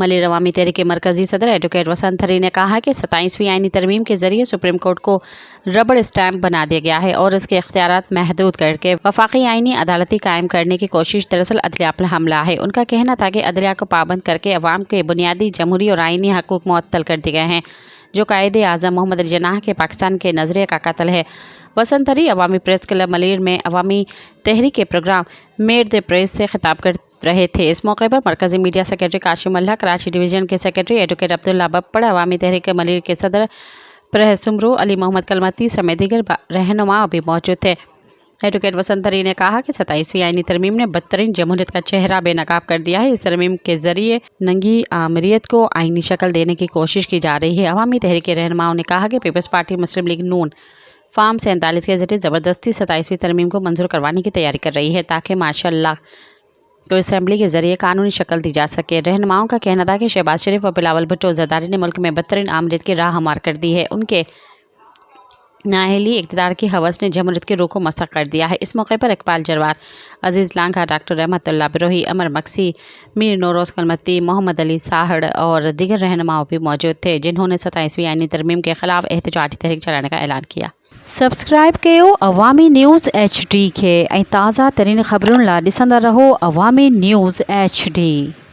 मलिर अवामी तहरीक के मरकजी सदर एडवोकेट वसंत हरी ने कहा कि 27वीं आईनी तरमीम के जरिए सुप्रीम कोर्ट को रबड़ स्टैम्प बना दिया गया है और इसके इख्तियारात महदूद करके वफाकी आईनी अदालती कायम करने की कोशिश दरअसल अदलिया पर हमला है। उनका कहना था कि अदलिया को पाबंद करके अवाम के बुनियादी जमहूरी और आईनी हकूक मुअत्तल कर दिए गए हैं, जो कायदे आज़म मोहम्मद अली जिन्नाह के पाकिस्तान के नजरिए का कत्ल है। वसंत हरी अवामी प्रेस क्लब मलिर में अवामी तहरीक के प्रोग्राम मेट द प्रेस से खिताब कर रहे थे। इस मौके पर मरकजी मीडिया सेक्रेटरी काशिम अल्लाह, कराची डिवीज़न के सेक्रेटरी एडवोकेट अब्दुल्ला बप्पड़, अवामी तहरीक मलिर के सदर प्रहसुमरू अली मोहम्मद कलमती समेत दीगर रहनुमा भी मौजूद थे। एडवोकेट वसंत हरी ने कहा कि 27वीं आईनी तरमीम ने बदतरीन जमहूरियत का चेहरा बेनकाब कर दिया है। इस तरमीम के जरिए नंगी आमरीत को आईनी शक्ल देने की कोशिश की जा रही है। अवामी तहरीक के रहनुमाओं ने कहा कि पीपल्स पार्टी मुस्लिम लीग नून फार्म 47 के जरिए ज़बरदस्ती 27वीं तरमीम को मंजूर करवाने की तैयारी कर रही है ताकि माशाअल्लाह तो असेंबली के जरिए कानूनी शक्ल दी जा सके। रहनुमाओं का कहना था कि शहबाज शरीफ और बिलावल भुट्टो ज़रदारी ने मुल्क में बदतरीन आमरीत की राह हमार कर दी है। उनके नाअहली इक़्तिदार की हवस ने जमहूरियत की रूह को मसख़ कर दिया है। इस मौके पर इकबाल जरवार, अजीज़ लांघा, डॉक्टर रहमतुल्लाह बिरोही, अमर मक्सी, मीर नौरोज़ कलमती, मोहम्मद अली साहड़ और दीगर रहनुमाओं भी मौजूद थे, जिन्होंने 27वीं आईनी तरमीम के खिलाफ एहतजाजी तहरीक चलाने का ऐलान किया। सब्सक्राइब कयो अवामी न्यूज़ HD के ऐं ताज़ा तरीन ख़बरुनि लाइ ॾिसंदा रहो अवामी न्यूज़ HD।